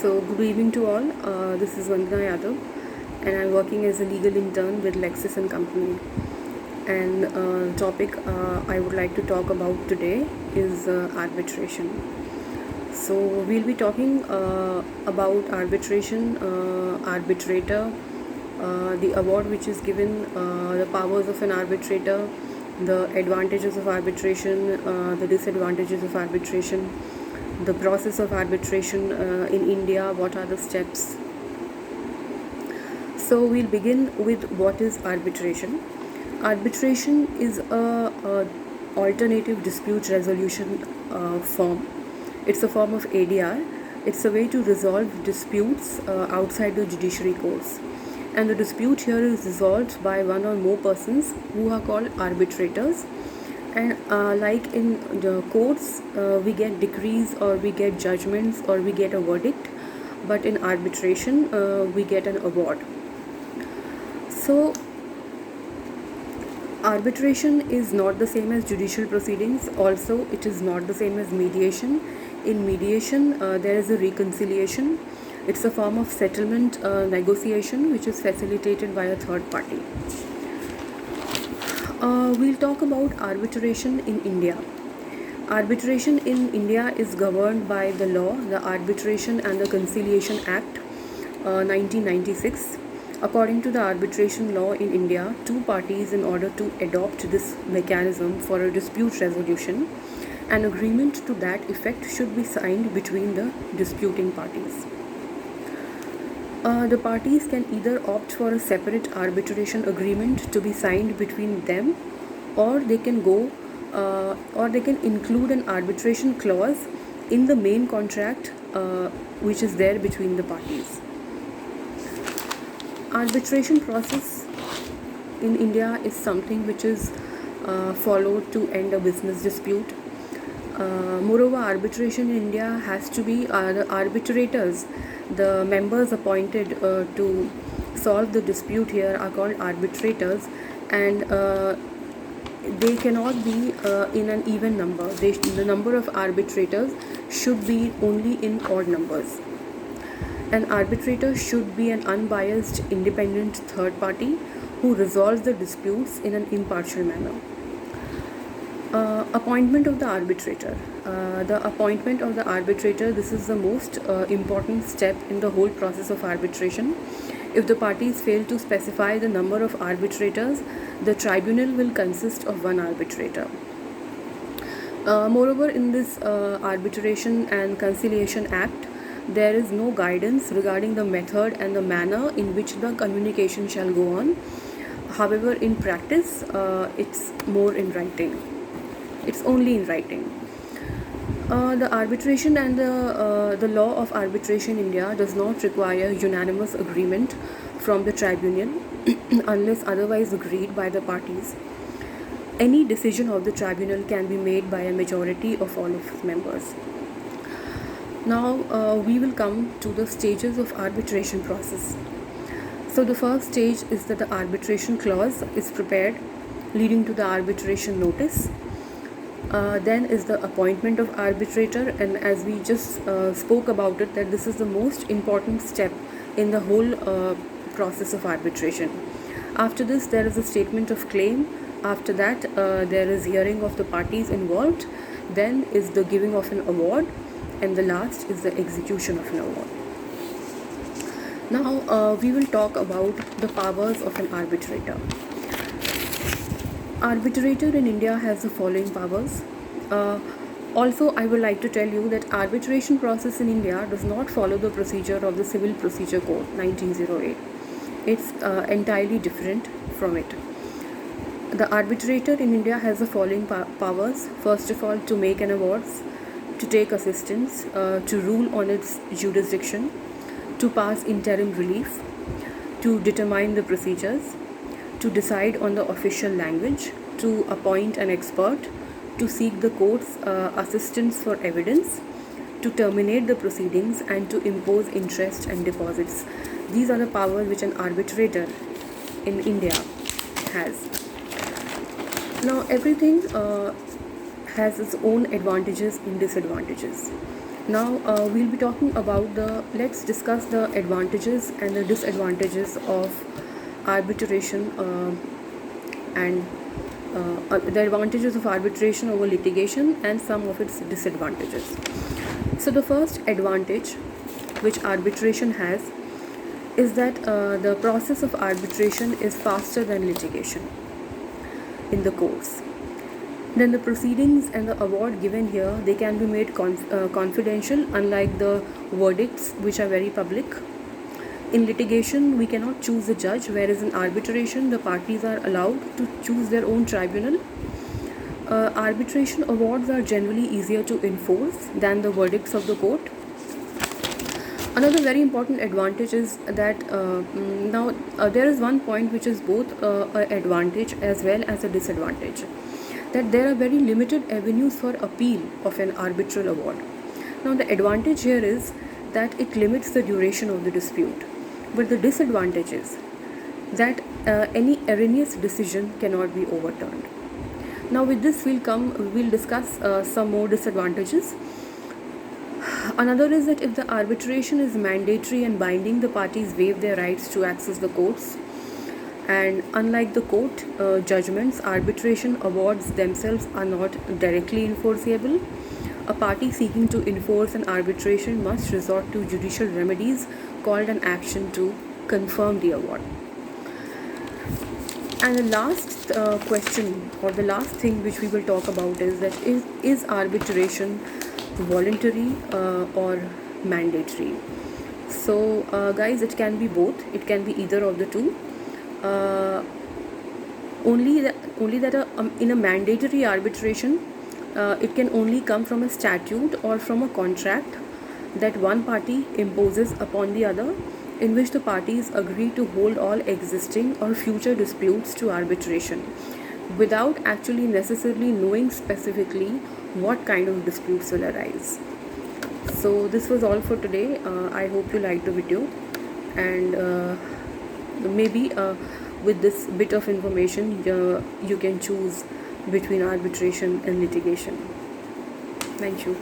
So, good evening to all. This is Vandana Yadav, and I'm working as a legal intern with Lexis and Company. And the topic I would like to talk about today is arbitration. So, we'll be talking about arbitration, arbitrator, the award which is given, the powers of an arbitrator, the advantages of arbitration, the disadvantages of arbitration, the process of arbitration in India, what are the steps. So we'll begin with what is arbitration. Arbitration is a alternative dispute resolution form. It's a form of ADR. It's a way to resolve disputes outside the judiciary courts. And the dispute here is resolved by one or more persons who are called arbitrators. And like in the courts, we get decrees or we get judgments or we get a verdict, but in arbitration, we get an award. So, arbitration is not the same as judicial proceedings. Also, it is not the same as mediation. In mediation, there is a reconciliation. It's a form of settlement negotiation which is facilitated by a third party. We'll talk about arbitration in India. Arbitration in India is governed by the law, the Arbitration and the Conciliation Act 1996. According to the arbitration law in India, two parties, in order to adopt this mechanism for a dispute resolution, an agreement to that effect should be signed between the disputing parties. The parties can either opt for a separate arbitration agreement to be signed between them, or they can include an arbitration clause in the main contract which is there between the parties. Arbitration process in India is something which is followed to end a business dispute. Moreover, arbitration in India has to be the arbitrators, the members appointed to solve the dispute here are called arbitrators, and they cannot be in an even number. The number of arbitrators should be only in odd numbers. An arbitrator should be an unbiased, independent third party who resolves the disputes in an impartial manner. Appointment of the arbitrator. The appointment of the arbitrator, this is the most important step in the whole process of arbitration. If the parties fail to specify the number of arbitrators, the tribunal will consist of one arbitrator. Moreover, in this Arbitration and Conciliation Act, there is no guidance regarding the method and the manner in which the communication shall go on. However, in practice, it's more in writing. It's only in writing. The arbitration and the law of arbitration in India does not require unanimous agreement from the tribunal unless otherwise agreed by the parties. Any decision of the tribunal can be made by a majority of all of its members. Now we will come to the stages of arbitration process. So the first stage is that the arbitration clause is prepared, leading to the arbitration notice. Then is the appointment of arbitrator, and as we just spoke about it, that this is the most important step in the whole process of arbitration. After this, there is a statement of claim. After that, there is hearing of the parties involved. Then is the giving of an award, and the last is the execution of an award. Now we will talk about the powers of an arbitrator. Arbitrator in India has the following powers. Also, I would like to tell you that arbitration process in India does not follow the procedure of the Civil Procedure Code 1908. It's entirely different from it. The arbitrator in India has the following powers. First of all, to make an award, to take assistance, to rule on its jurisdiction, to pass interim relief, to determine the procedures, to decide on the official language, to appoint an expert, to seek the court's assistance for evidence, to terminate the proceedings, and to impose interest and deposits. These are the powers which an arbitrator in India has. Now everything has its own advantages and disadvantages. Now we'll be talking about let's discuss the advantages and the disadvantages of arbitration and the advantages of arbitration over litigation and some of its disadvantages. So the first advantage which arbitration has is that the process of arbitration is faster than litigation in the courts. Then the proceedings and the award given here, they can be made confidential, unlike the verdicts which are very public. In litigation, we cannot choose a judge, whereas in arbitration, the parties are allowed to choose their own tribunal. Arbitration awards are generally easier to enforce than the verdicts of the court. Another very important advantage is that there is one point which is both an advantage as well as a disadvantage, that there are very limited avenues for appeal of an arbitral award. Now the advantage here is that it limits the duration of the dispute, but the disadvantage is that any erroneous decision cannot be overturned. Now with this we'll discuss some more disadvantages. Another is that if the arbitration is mandatory and binding, the parties waive their rights to access the courts. And unlike the court judgments, arbitration awards themselves are not directly enforceable. A party seeking to enforce an arbitration must resort to judicial remedies called an action to confirm the award. And the last question, or the last thing which we will talk about, is that is arbitration voluntary or mandatory? So guys, it can be both. It can be either of the two. Only that in a mandatory arbitration, it can only come from a statute or from a contract that one party imposes upon the other, in which the parties agree to hold all existing or future disputes to arbitration without actually necessarily knowing specifically what kind of disputes will arise. So this was all for today. I hope you liked the video, and maybe with this bit of information you can choose between arbitration and litigation. Thank you.